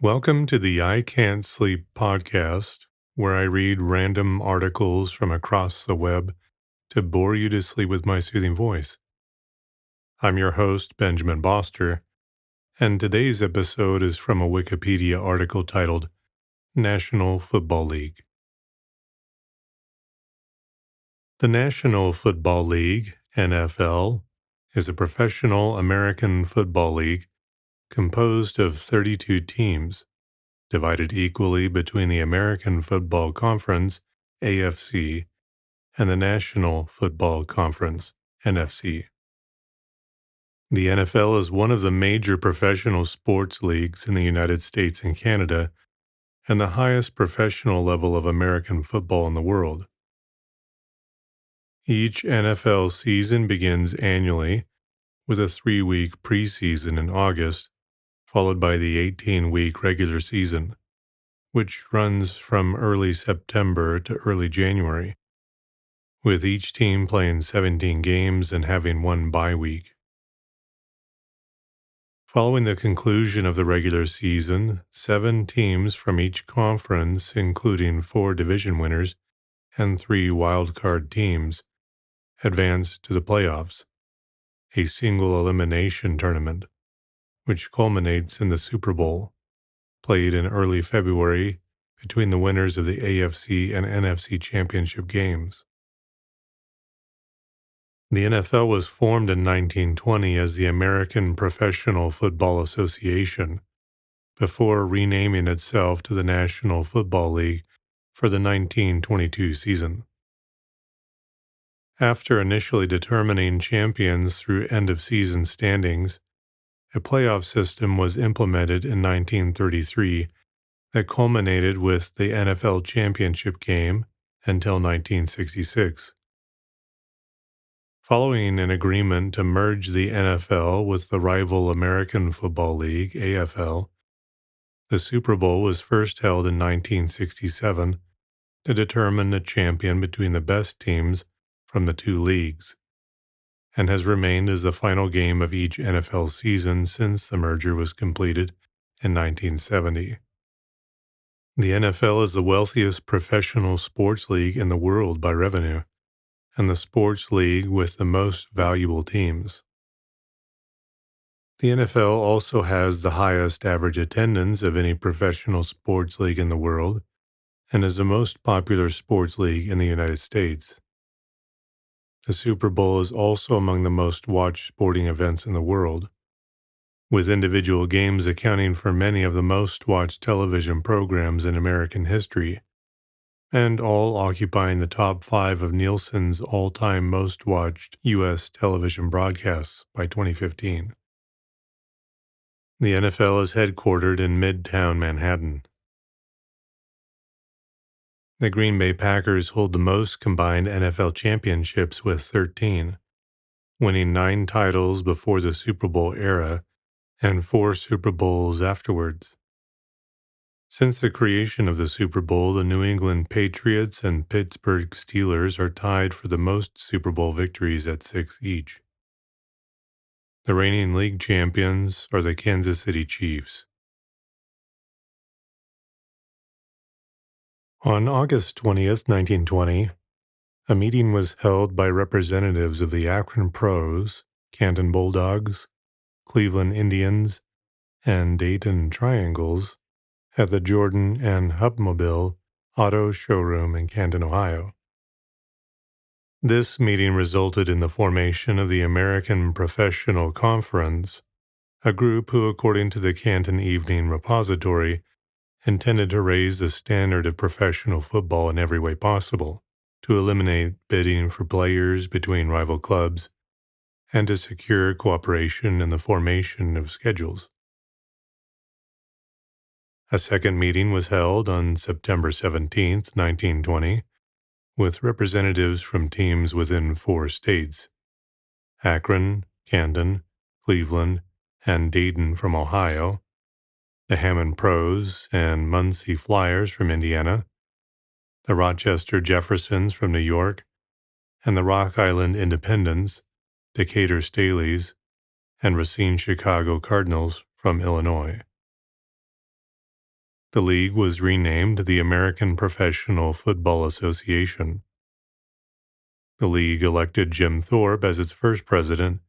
Welcome to the I Can't Sleep podcast, where I read random articles from across the web to bore you to sleep with my soothing voice. I'm your host, Benjamin Boster, and today's episode is from a Wikipedia article titled National Football League. The National Football League, NFL, is a professional American football league composed of 32 teams, divided equally between the American Football Conference, AFC, and the National Football Conference, NFC. The NFL is one of the major professional sports leagues in the United States and Canada, and the highest professional level of American football in the world. Each NFL season begins annually with a 3-week preseason in August, followed by the 18-week regular season, which runs from early September to early January, with each team playing 17 games and having one bye week. Following the conclusion of the regular season, 7 teams from each conference, including 4 division winners and 3 wildcard teams, advance to the playoffs, a single elimination tournament, which culminates in the Super Bowl, played in early February between the winners of the AFC and NFC championship games. The NFL was formed in 1920 as the American Professional Football Association, before renaming itself to the National Football League for the 1922 season. After initially determining champions through end-of-season standings, a playoff system was implemented in 1933 that culminated with the NFL championship game until 1966. Following an agreement to merge the NFL with the rival American Football League, AFL, the Super Bowl was first held in 1967 to determine the champion between the best teams from the 2 leagues, and has remained as the final game of each NFL season since the merger was completed in 1970. The NFL is the wealthiest professional sports league in the world by revenue, and the sports league with the most valuable teams. The NFL also has the highest average attendance of any professional sports league in the world and is the most popular sports league in the United States. The Super Bowl is also among the most watched sporting events in the world, with individual games accounting for many of the most watched television programs in American history, and all occupying the top 5 of Nielsen's all-time most watched U.S. television broadcasts by 2015. The NFL is headquartered in Midtown Manhattan. The Green Bay Packers hold the most combined NFL championships with 13, winning 9 titles before the Super Bowl era and 4 Super Bowls afterwards. Since the creation of the Super Bowl, the New England Patriots and Pittsburgh Steelers are tied for the most Super Bowl victories at 6 each. The reigning league champions are the Kansas City Chiefs. On August 20th, 1920, a meeting was held by representatives of the Akron Pros, Canton Bulldogs, Cleveland Indians, and Dayton Triangles at the Jordan and Hupmobile Auto Showroom in Canton, Ohio. This meeting resulted in the formation of the American Professional Conference, a group who, according to the Canton Evening Repository, intended to raise the standard of professional football in every way possible, to eliminate bidding for players between rival clubs, and to secure cooperation in the formation of schedules. A second meeting was held on September 17, 1920, with representatives from teams within 4 states: Akron, Canton, Cleveland, and Dayton from Ohio, the Hammond Pros and Muncie Flyers from Indiana, the Rochester Jeffersons from New York, and the Rock Island Independents, Decatur Staleys, and Racine Chicago Cardinals from Illinois. The league was renamed the American Professional Football Association. The league elected Jim Thorpe as its first president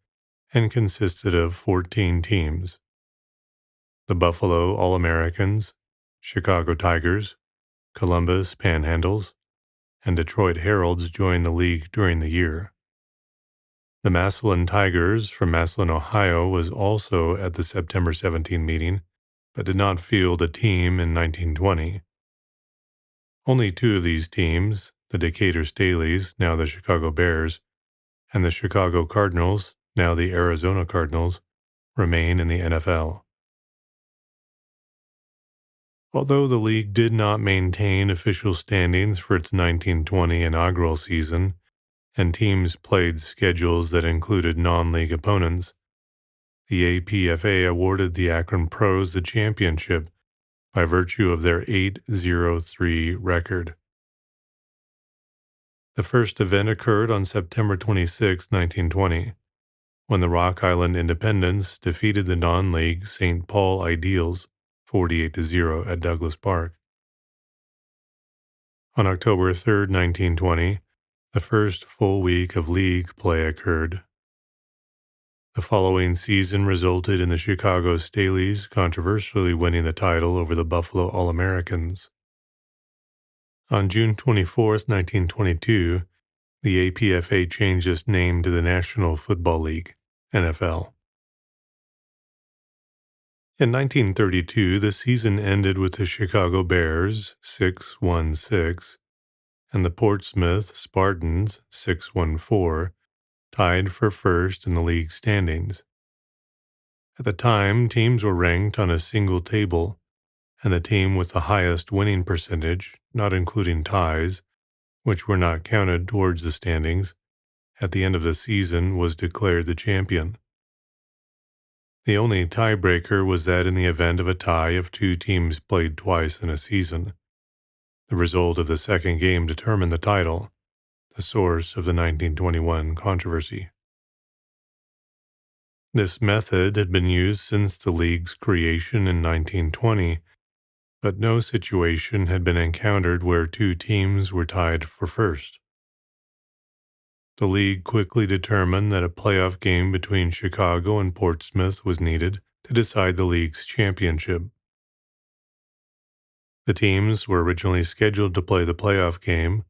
and consisted of 14 teams. The Buffalo All-Americans, Chicago Tigers, Columbus Panhandles, and Detroit Heralds joined the league during the year. The Massillon Tigers from Massillon, Ohio, was also at the September 17 meeting, but did not field a team in 1920. Only two of these teams, the Decatur Staleys, now the Chicago Bears, and the Chicago Cardinals, now the Arizona Cardinals, remain in the NFL. Although the league did not maintain official standings for its 1920 inaugural season, and teams played schedules that included non-league opponents, the APFA awarded the Akron Pros the championship by virtue of their 8-0-3 record. The first event occurred on September 26, 1920, when the Rock Island Independents defeated the non-league St. Paul Ideals 48-0 at Douglas Park. On October 3, 1920, the first full week of league play occurred. The following season resulted in the Chicago Staleys controversially winning the title over the Buffalo All-Americans. On June 24, 1922, the APFA changed its name to the National Football League, NFL. In 1932, the season ended with the Chicago Bears 6-1-6 and the Portsmouth Spartans 6-1-4 tied for first in the league standings. At the time, teams were ranked on a single table, and the team with the highest winning percentage, not including ties, which were not counted towards the standings, at the end of the season was declared the champion. The only tiebreaker was that in the event of a tie if two teams played twice in a season, the result of the second game determined the title, the source of the 1921 controversy. This method had been used since the league's creation in 1920, but no situation had been encountered where two teams were tied for first. The league quickly determined that a playoff game between Chicago and Portsmouth was needed to decide the league's championship. The teams were originally scheduled to play the playoff game,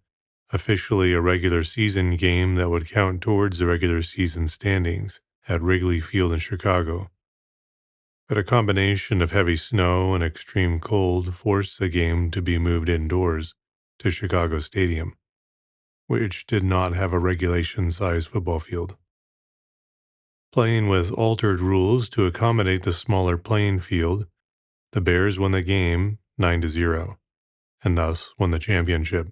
officially a regular season game that would count towards the regular season standings, at Wrigley Field in Chicago. But a combination of heavy snow and extreme cold forced the game to be moved indoors to Chicago Stadium, which did not have a regulation-sized football field. Playing with altered rules to accommodate the smaller playing field, the Bears won the game 9-0, and thus won the championship.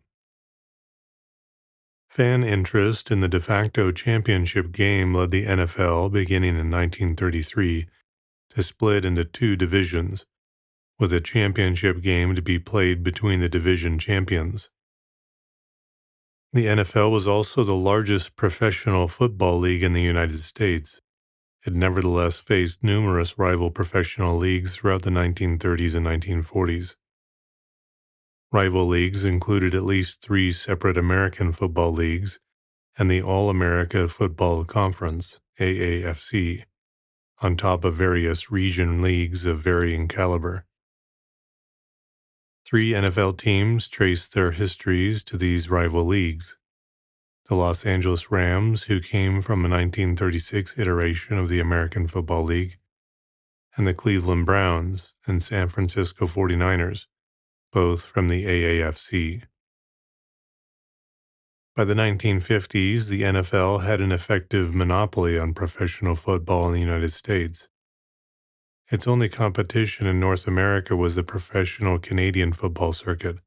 Fan interest in the de facto championship game led the NFL beginning in 1933 to split into two divisions, with a championship game to be played between the division champions. The NFL was also the largest professional football league in the United States. It nevertheless faced numerous rival professional leagues throughout the 1930s and 1940s. Rival leagues included at least three separate American football leagues and the All-America Football Conference, AAFC, on top of various region leagues of varying caliber. Three NFL teams trace their histories to these rival leagues. The Los Angeles Rams, who came from a 1936 iteration of the American Football League, and the Cleveland Browns and San Francisco 49ers, both from the AAFC. By the 1950s, the NFL had an effective monopoly on professional football in the United States. Its only competition in North America was the professional Canadian football circuit,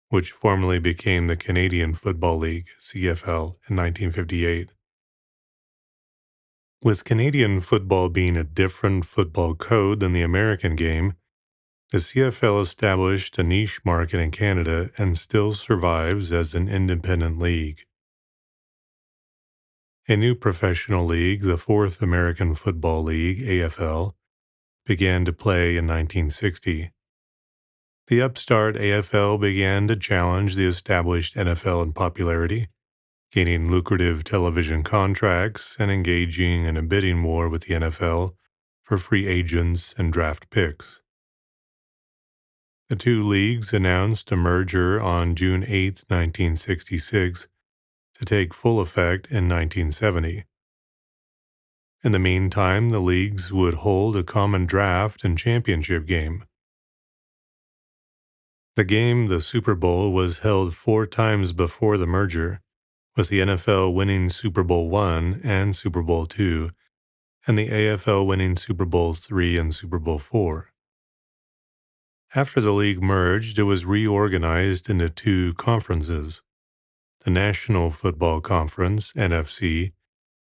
which formally became the Canadian Football League, CFL, in 1958. With Canadian football being a different football code than the American game, the CFL established a niche market in Canada and still survives as an independent league. A new professional league, the Fourth American Football League, AFL, began to play in 1960. The upstart AFL began to challenge the established NFL in popularity, gaining lucrative television contracts and engaging in a bidding war with the NFL for free agents and draft picks. The two leagues announced a merger on June 8, 1966, to take full effect in 1970. In the meantime, the leagues would hold a common draft and championship game. The game, the Super Bowl, was held 4 times before the merger, with the NFL winning Super Bowl I and Super Bowl II, and the AFL winning Super Bowl III and Super Bowl IV. After the league merged, it was reorganized into 2 conferences: the National Football Conference, NFC,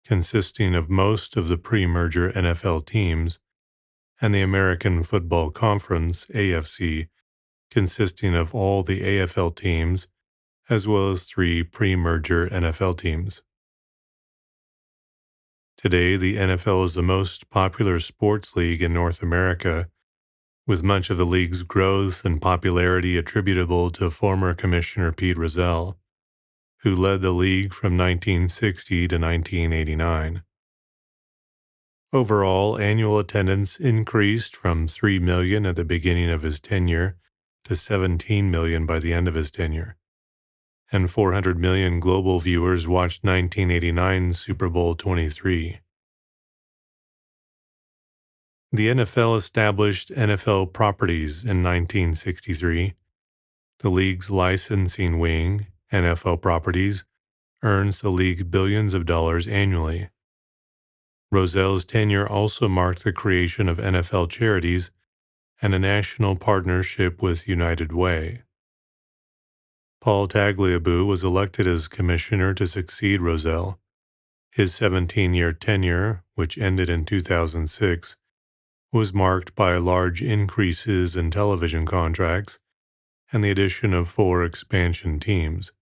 consisting of most of the pre-merger NFL teams, and the American Football Conference, AFC, consisting of all the AFL teams, as well as 3 pre-merger NFL teams. Today, the NFL is the most popular sports league in North America, with much of the league's growth and popularity attributable to former Commissioner Pete Rozelle, who led the league from 1960 to 1989. Overall, annual attendance increased from 3 million at the beginning of his tenure to 17 million by the end of his tenure, and 400 million global viewers watched 1989's Super Bowl 23. The NFL established NFL Properties in 1963. The league's licensing wing, NFL Properties, earns the league billions of dollars annually. Rozelle's tenure also marked the creation of NFL Charities and a national partnership with United Way. Paul Tagliabue was elected as commissioner to succeed Rozelle. His 17-year tenure, which ended in 2006, was marked by large increases in television contracts and the addition of 4 expansion teams,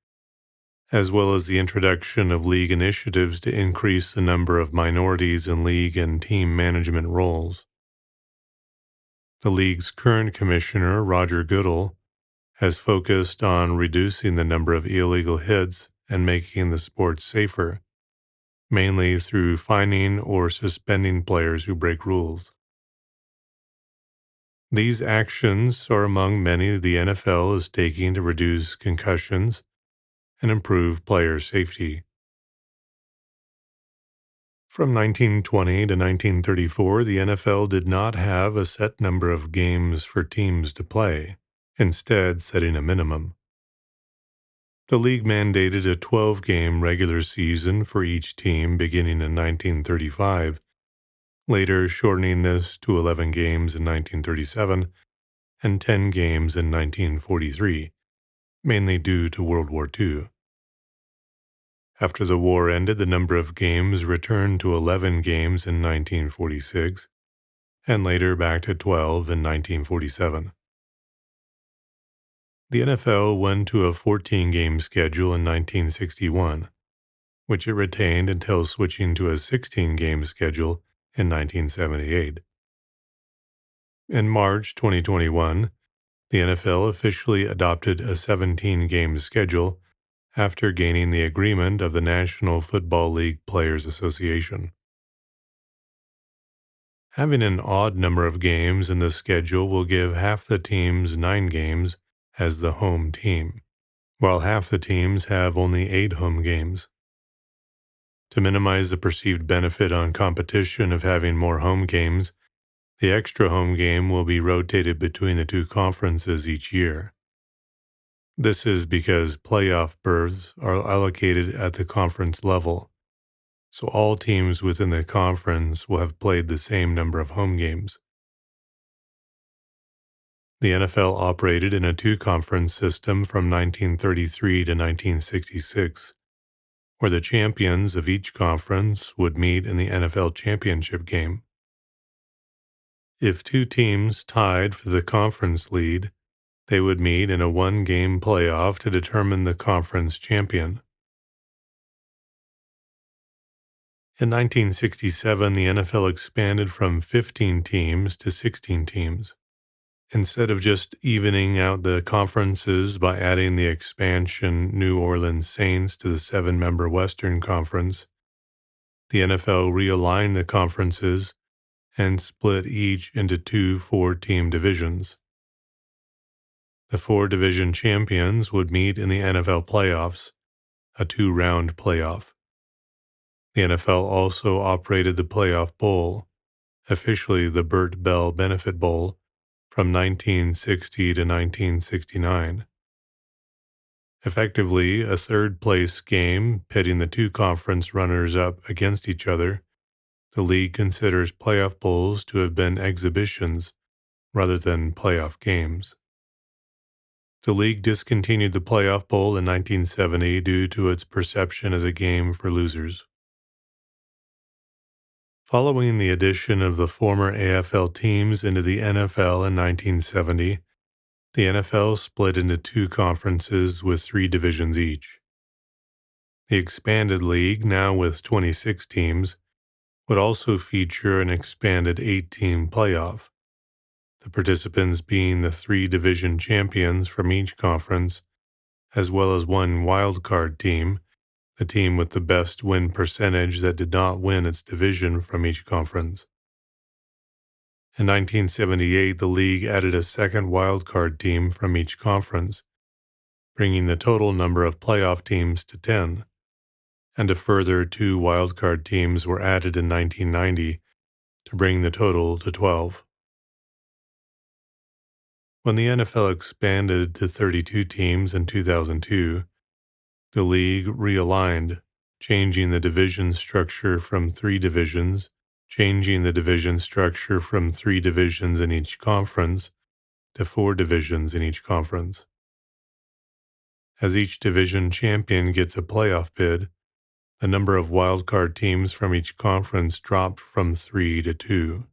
as well as the introduction of league initiatives to increase the number of minorities in league and team management roles. The league's current commissioner, Roger Goodell, has focused on reducing the number of illegal hits and making the sport safer, mainly through fining or suspending players who break rules. These actions are among many the NFL is taking to reduce concussions and improve player safety. From 1920 to 1934, the NFL did not have a set number of games for teams to play, instead setting a minimum. The league mandated a 12-game regular season for each team beginning in 1935, later shortening this to 11 games in 1937 and 10 games in 1943, mainly due to World War II. After the war ended, the number of games returned to 11 games in 1946, and later back to 12 in 1947. The NFL went to a 14-game schedule in 1961, which it retained until switching to a 16-game schedule in 1978. In March 2021, the NFL officially adopted a 17-game schedule after gaining the agreement of the National Football League Players Association. Having an odd number of games in the schedule will give half the teams 9 games as the home team, while half the teams have only 8 home games. To minimize the perceived benefit on competition of having more home games, the extra home game will be rotated between the 2 conferences each year. This is because playoff berths are allocated at the conference level, so all teams within the conference will have played the same number of home games. The NFL operated in a 2-conference system from 1933 to 1966, where the champions of each conference would meet in the NFL championship game. If 2 teams tied for the conference lead, they would meet in a 1-game playoff to determine the conference champion. In 1967, the NFL expanded from 15 teams to 16 teams. Instead of just evening out the conferences by adding the expansion New Orleans Saints to the 7-member Western Conference, the NFL realigned the conferences and split each into two 4-team divisions. The 4 division champions would meet in the NFL playoffs, a 2-round playoff. The NFL also operated the Playoff Bowl, officially the Burt Bell Benefit Bowl, from 1960 to 1969. Effectively, a third-place game pitting the 2 conference runners-up against each other, the league considers playoff bowls to have been exhibitions rather than playoff games. The league discontinued the Playoff Bowl in 1970 due to its perception as a game for losers. Following the addition of the former AFL teams into the NFL in 1970, the NFL split into 2 conferences with 3 divisions each. The expanded league, now with 26 teams, would also feature an expanded 8-team playoff, the participants being the 3 division champions from each conference, as well as 1 wildcard team, the team with the best win percentage that did not win its division from each conference. In 1978, the league added a second wildcard team from each conference, bringing the total number of playoff teams to 10, and a further 2 wildcard teams were added in 1990 to bring the total to 12. When the NFL expanded to 32 teams in 2002, the league realigned, changing the division structure from 3 divisions in each conference to 4 divisions in each conference. As each division champion gets a playoff bid, the number of wildcard teams from each conference dropped from 3 to 2.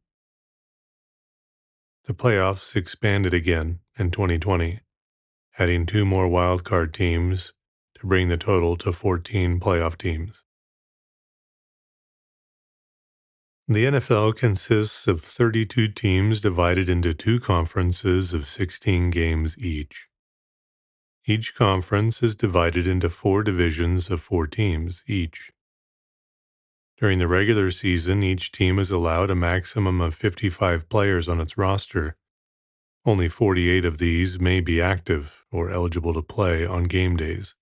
The playoffs expanded again in 2020, adding 2 more wildcard teams to bring the total to 14 playoff teams. The NFL consists of 32 teams divided into 2 conferences of 16 games each. Each conference is divided into 4 divisions of 4 teams each. During the regular season, each team is allowed a maximum of 55 players on its roster. Only 48 of these may be active or eligible to play on game days.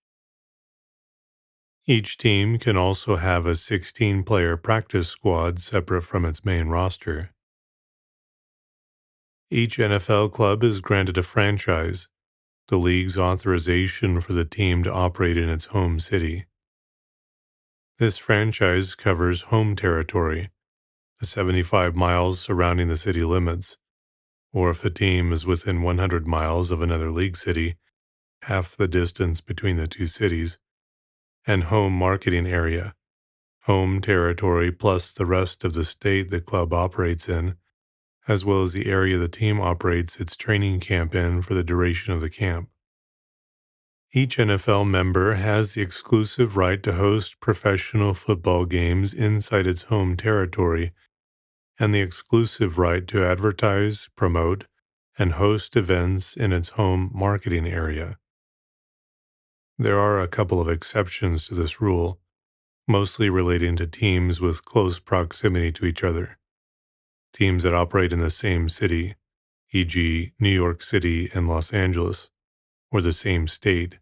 Each team can also have a 16-player practice squad separate from its main roster. Each NFL club is granted a franchise, the league's authorization for the team to operate in its home city. This franchise covers home territory, the 75 miles surrounding the city limits, or if the team is within 100 miles of another league city, half the distance between the 2 cities, and home marketing area, home territory plus the rest of the state the club operates in, as well as the area the team operates its training camp in for the duration of the camp. Each NFL member has the exclusive right to host professional football games inside its home territory and the exclusive right to advertise, promote, and host events in its home marketing area. There are a couple of exceptions to this rule, mostly relating to teams with close proximity to each other. Teams that operate in the same city, e.g. New York City and Los Angeles, or the same state,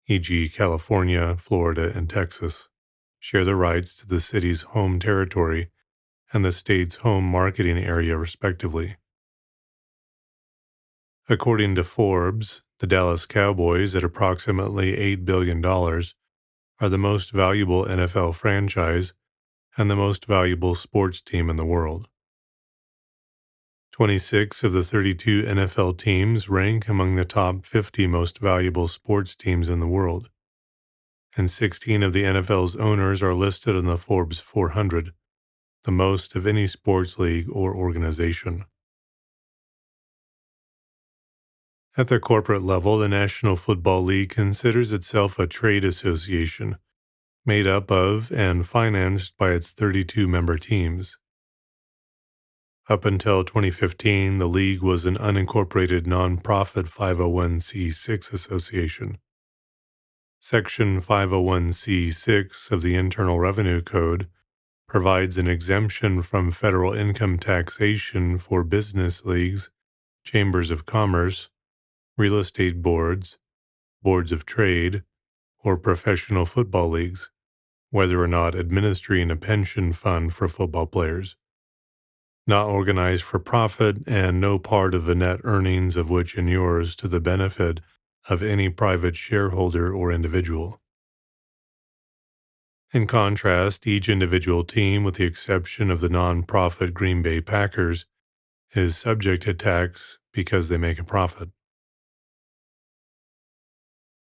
e.g. California, Florida, and Texas, share the rights to the city's home territory and the state's home marketing area respectively. According to Forbes, the Dallas Cowboys, at approximately $8 billion, are the most valuable NFL franchise and the most valuable sports team in the world. 26 of the 32 NFL teams rank among the top 50 most valuable sports teams in the world, and 16 of the NFL's owners are listed on the Forbes 400, the most of any sports league or organization. At the corporate level, the National Football League considers itself a trade association, made up of and financed by its 32 member teams. Up until 2015, the league was an unincorporated nonprofit 501c6 association. Section 501c6 of the Internal Revenue Code provides an exemption from federal income taxation for business leagues, chambers of commerce, real estate boards, boards of trade, or professional football leagues, whether or not administering a pension fund for football players, not organized for profit, and no part of the net earnings of which inures to the benefit of any private shareholder or individual. In contrast, each individual team, with the exception of the non-profit Green Bay Packers, is subject to tax because they make a profit.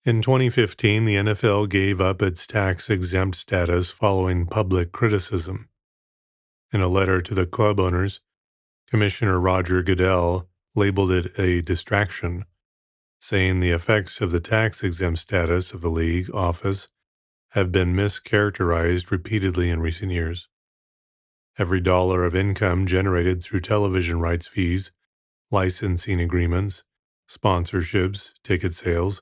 In 2015, the NFL gave up its tax-exempt status following public criticism. In a letter to the club owners, Commissioner Roger Goodell labeled it a distraction, saying the effects of the tax-exempt status of the league office have been mischaracterized repeatedly in recent years. Every dollar of income generated through television rights fees, licensing agreements, sponsorships, ticket sales,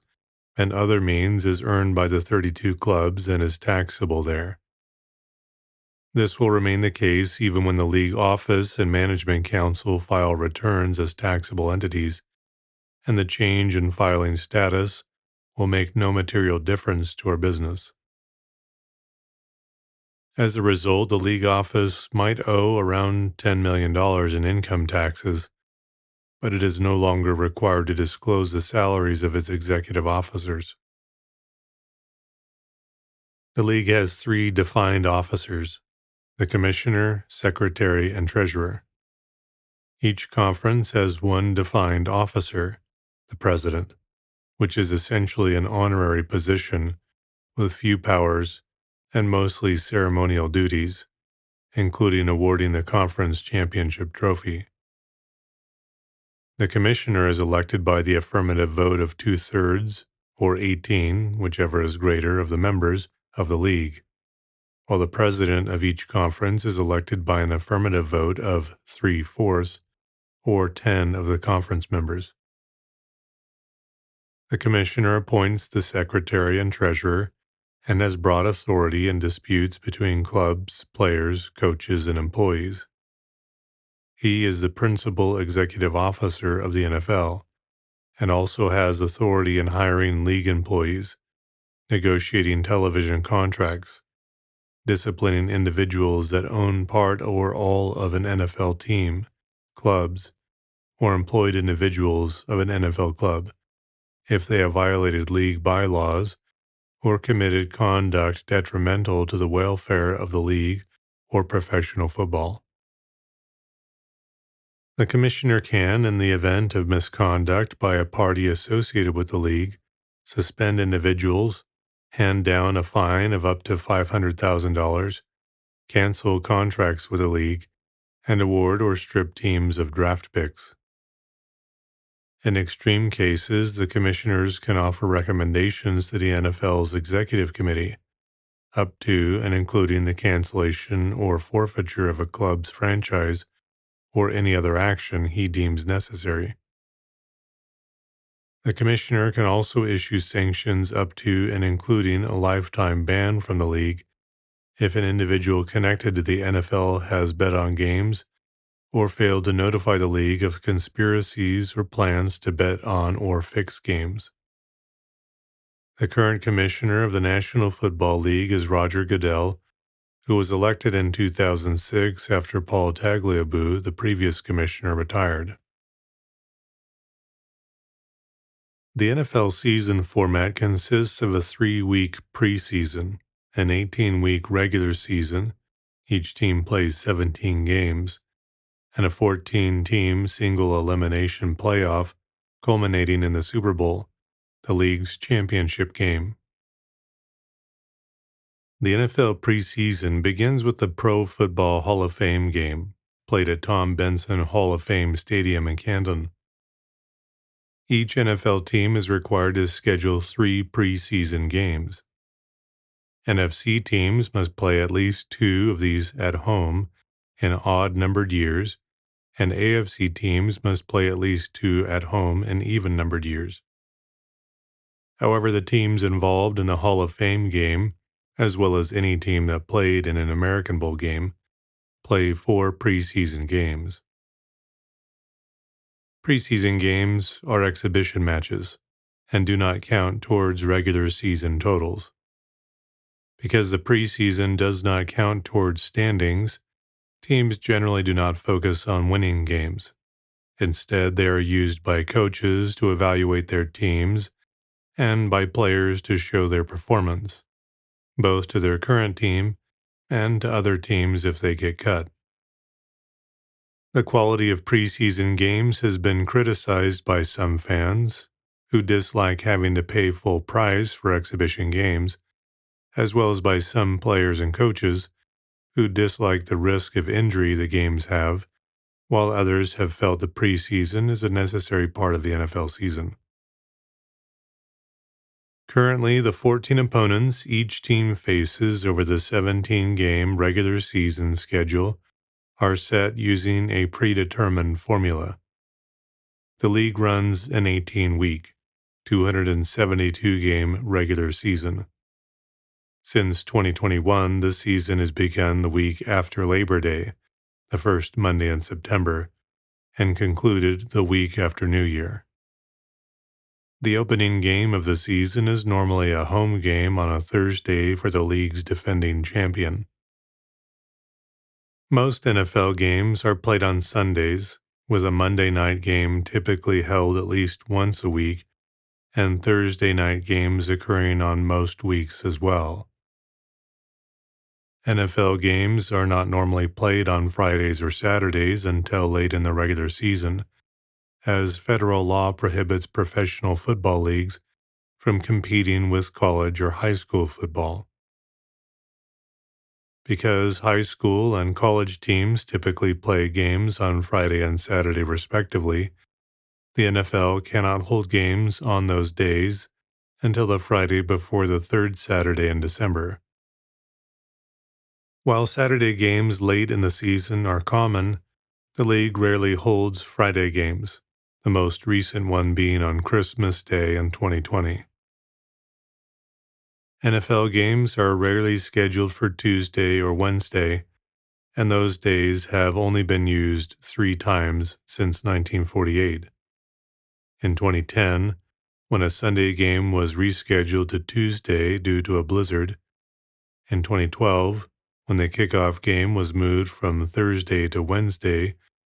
and other means is earned by the 32 clubs and is taxable there. This will remain the case even when the league office and management council file returns as taxable entities, and the change in filing status will make no material difference to our business. As a result, the league office might owe around $10 million in income taxes, but it is no longer required to disclose the salaries of its executive officers. The league has 3 defined officers: the commissioner, secretary, and treasurer. Each conference has 1 defined officer, the president, which is essentially an honorary position with few powers and mostly ceremonial duties, including awarding the conference championship trophy. The commissioner is elected by the affirmative vote of 2/3, or 18, whichever is greater, of the members of the league, while the president of each conference is elected by an affirmative vote of 3/4, or 10 of the conference members. The commissioner appoints the secretary and treasurer and has broad authority in disputes between clubs, players, coaches, and employees. He is the principal executive officer of the NFL and also has authority in hiring league employees, negotiating television contracts, disciplining individuals that own part or all of an NFL team, clubs, or employed individuals of an NFL club if they have violated league bylaws or committed conduct detrimental to the welfare of the league or professional football. The commissioner can, in the event of misconduct by a party associated with the league, suspend individuals, hand down a fine of up to $500,000, cancel contracts with the league, and award or strip teams of draft picks. In extreme cases, the commissioners can offer recommendations to the NFL's executive committee, up to and including the cancellation or forfeiture of a club's franchise or any other action he deems necessary. The commissioner can also issue sanctions up to and including a lifetime ban from the league if an individual connected to the NFL has bet on games or failed to notify the league of conspiracies or plans to bet on or fix games. The current commissioner of the National Football League is Roger Goodell, who was elected in 2006 after Paul Tagliabue, the previous commissioner, retired. The NFL season format consists of a 3-week preseason, an 18-week regular season, each team plays 17 games, and a 14-team single-elimination playoff culminating in the Super Bowl, the league's championship game. The NFL preseason begins with the Pro Football Hall of Fame game, played at Tom Benson Hall of Fame Stadium in Canton. Each NFL team is required to schedule 3 preseason games. NFC teams must play at least 2 of these at home in odd-numbered years, and AFC teams must play at least 2 at home in even-numbered years. However, the teams involved in the Hall of Fame game, as well as any team that played in an American Bowl game, play 4 preseason games. Preseason games are exhibition matches and do not count towards regular season totals. Because the preseason does not count towards standings, teams generally do not focus on winning games. Instead, they are used by coaches to evaluate their teams and by players to show their performance, both to their current team and to other teams if they get cut. The quality of preseason games has been criticized by some fans who dislike having to pay full price for exhibition games, as well as by some players and coaches who dislike the risk of injury the games have, while others have felt the preseason is a necessary part of the NFL season. Currently, the 14 opponents each team faces over the 17-game regular season schedule are set using a predetermined formula. The league runs an 18-week, 272-game regular season. Since 2021, the season has begun the week after Labor Day, the first Monday in September, and concluded the week after New Year. The opening game of the season is normally a home game on a Thursday for the league's defending champion. Most NFL games are played on Sundays, with a Monday night game typically held at least once a week, and Thursday night games occurring on most weeks as well. NFL games are not normally played on Fridays or Saturdays until late in the regular season, as federal law prohibits professional football leagues from competing with college or high school football. Because high school and college teams typically play games on Friday and Saturday respectively, the NFL cannot hold games on those days until the Friday before the third Saturday in December. While Saturday games late in the season are common, the league rarely holds Friday games, the most recent one being on Christmas Day in 2020. NFL games are rarely scheduled for Tuesday or Wednesday, and those days have only been used 3 times since 1948. In 2010, when a Sunday game was rescheduled to Tuesday due to a blizzard. In 2012, when the kickoff game was moved from Thursday to Wednesday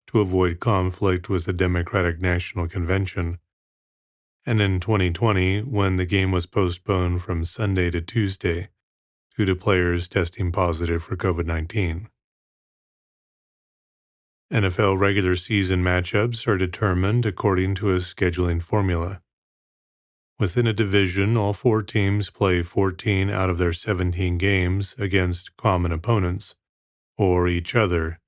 to avoid conflict with the Democratic National Convention, and in 2020 when the game was postponed from Sunday to Tuesday due to players testing positive for COVID-19. NFL regular season matchups are determined according to a scheduling formula. Within a division, all 4 teams play 14 out of their 17 games against common opponents, or each other.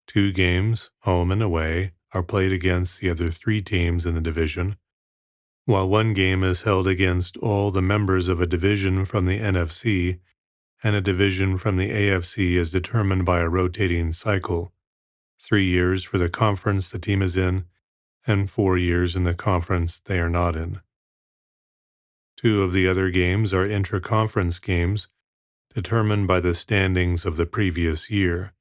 2 games, home and away, are played against the other 3 teams in the division, while 1 game is held against all the members of a division from the NFC, and a division from the AFC is determined by a rotating cycle, 3 years for the conference the team is in, and 4 years in the conference they are not in. 2 of the other games are intra-conference games, determined by the standings of the previous year.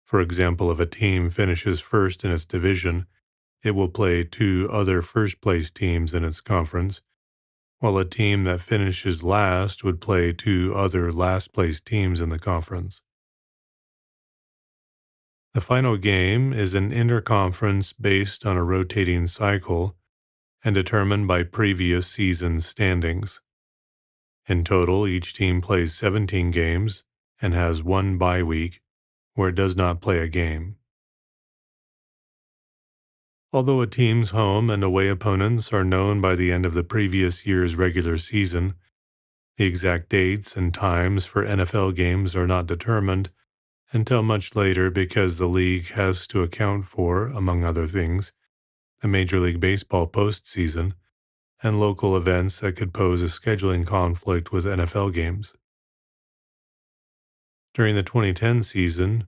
For example, if a team finishes first in its division, it will play 2 other first-place teams in its conference, while a team that finishes last would play 2 other last-place teams in the conference. The final game is an interconference based on a rotating cycle and determined by previous season standings. In total, each team plays 17 games and has 1 bye week where it does not play a game. Although a team's home and away opponents are known by the end of the previous year's regular season, the exact dates and times for NFL games are not determined until much later because the league has to account for, among other things, the Major League Baseball postseason and local events that could pose a scheduling conflict with NFL games. During the 2010 season,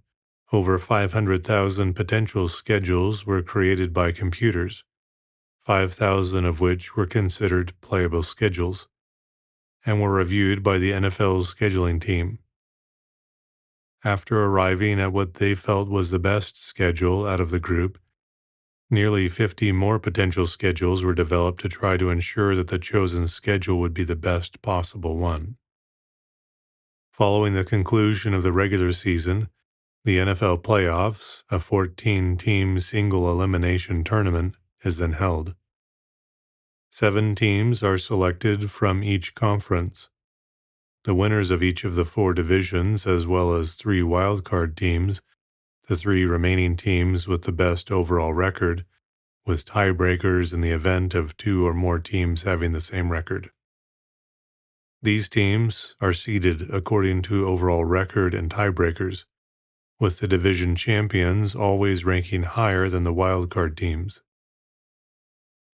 Over 500,000 potential schedules were created by computers, 5,000 of which were considered playable schedules, and were reviewed by the NFL's scheduling team. After arriving at what they felt was the best schedule out of the group, nearly 50 more potential schedules were developed to try to ensure that the chosen schedule would be the best possible one. Following the conclusion of the regular season, the NFL playoffs, a 14-team single elimination tournament, is then held. 7 teams are selected from each conference. The winners of each of the 4 divisions, as well as 3 wildcard teams, the 3 remaining teams with the best overall record, with tiebreakers in the event of 2 or more teams having the same record. These teams are seeded according to overall record and tiebreakers, with the division champions always ranking higher than the wildcard teams.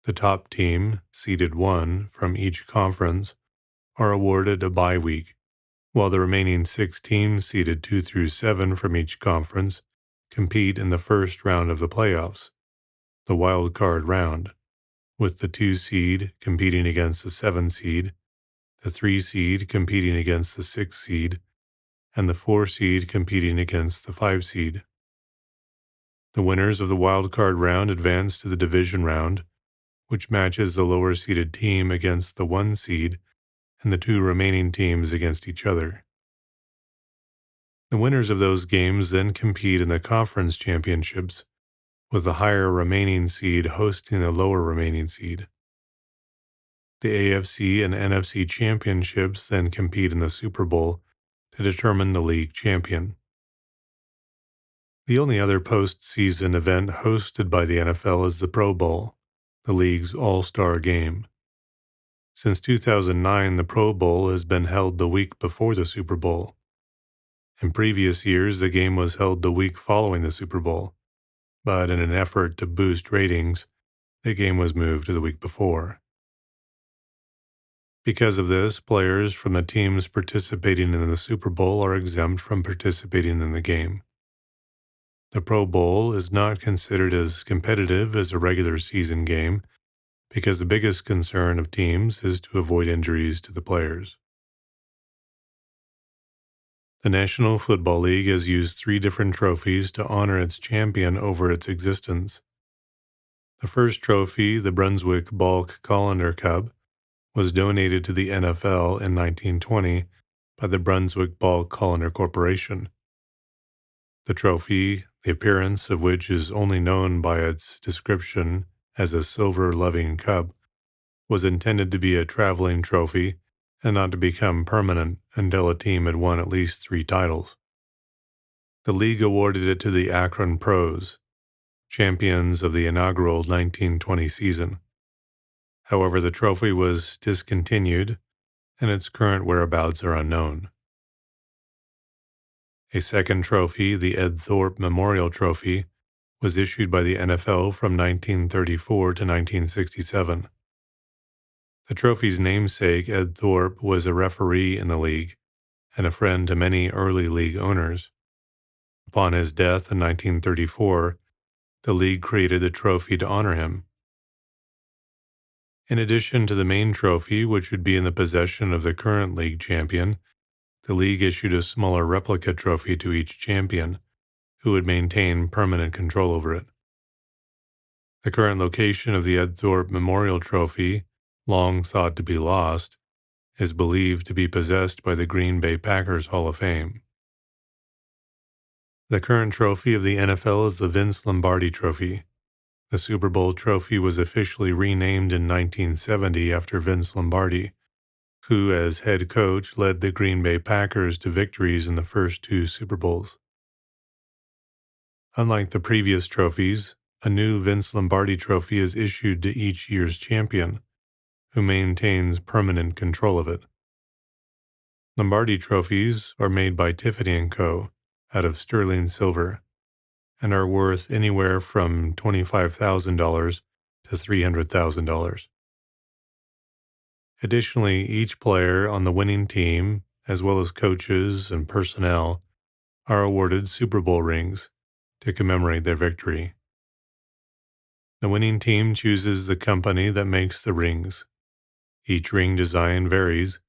The top team, seeded 1 from each conference, are awarded a bye week, while the remaining 6 teams seeded 2 through 7 from each conference compete in the first round of the playoffs, the wild card round, with the 2 seed competing against the 7 seed, the 3 seed competing against the 6 seed, and the 4 seed competing against the 5 seed. The winners of the wild card round advance to the division round, which matches the lower seeded team against the 1 seed and the 2 remaining teams against each other. The winners of those games then compete in the conference championships, with the higher remaining seed hosting the lower remaining seed. The AFC and NFC championships then compete in the Super Bowl to determine the league champion. The only other postseason event hosted by the NFL is the Pro Bowl, the league's all-star game. Since 2009, the Pro Bowl has been held the week before the Super Bowl. In previous years, the game was held the week following the Super Bowl, but in an effort to boost ratings, the game was moved to the week before. Because of this, players from the teams participating in the Super Bowl are exempt from participating in the game. The Pro Bowl is not considered as competitive as a regular season game because the biggest concern of teams is to avoid injuries to the players. The National Football League has used 3 different trophies to honor its champion over its existence. The first trophy, the Brunswick Balk Colander Cup, was donated to the NFL in 1920 by the Brunswick Balk Colander Corporation. The trophy, the appearance of which is only known by its description as a silver loving cup, was intended to be a traveling trophy and not to become permanent until a team had won at least 3 titles. The league awarded it to the Akron Pros, champions of the inaugural 1920 season. However, the trophy was discontinued and its current whereabouts are unknown. A second trophy, the Ed Thorpe Memorial Trophy, was issued by the NFL from 1934 to 1967. The trophy's namesake, Ed Thorpe, was a referee in the league and a friend to many early league owners. Upon his death in 1934, the league created the trophy to honor him. In addition to the main trophy, which would be in the possession of the current league champion, the league issued a smaller replica trophy to each champion, who would maintain permanent control over it. The current location of the Ed Thorpe Memorial Trophy, long thought to be lost, is believed to be possessed by the Green Bay Packers Hall of Fame. The current trophy of the NFL is the Vince Lombardi Trophy. The Super Bowl trophy was officially renamed in 1970 after Vince Lombardi, who, as head coach, led the Green Bay Packers to victories in the first 2 Super Bowls. Unlike the previous trophies, a new Vince Lombardi Trophy is issued to each year's champion, who maintains permanent control of it. Lombardi trophies are made by Tiffany & Co. out of sterling silver and are worth anywhere from $25,000 to $300,000. Additionally, each player on the winning team, as well as coaches and personnel, are awarded Super Bowl rings to commemorate their victory. The winning team chooses the company that makes the rings. Each ring design varies,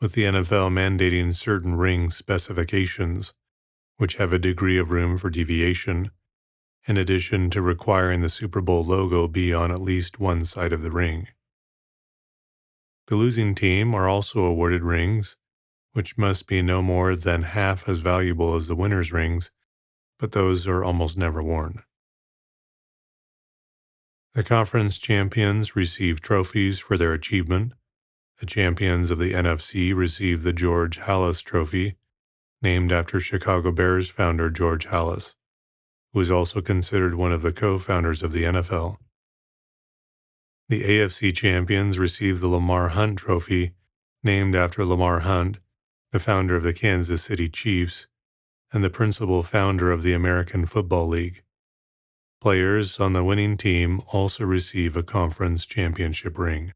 with the NFL mandating certain ring specifications, which have a degree of room for deviation, in addition to requiring the Super Bowl logo be on at least one side of the ring. The losing team are also awarded rings, which must be no more than half as valuable as the winner's rings, but those are almost never worn. The conference champions receive trophies for their achievement. The champions of the NFC receive the George Halas Trophy, named after Chicago Bears founder George Halas, who is also considered one of the co-founders of the NFL. The AFC champions receive the Lamar Hunt Trophy, named after Lamar Hunt, the founder of the Kansas City Chiefs and the principal founder of the American Football League. Players on the winning team also receive a conference championship ring.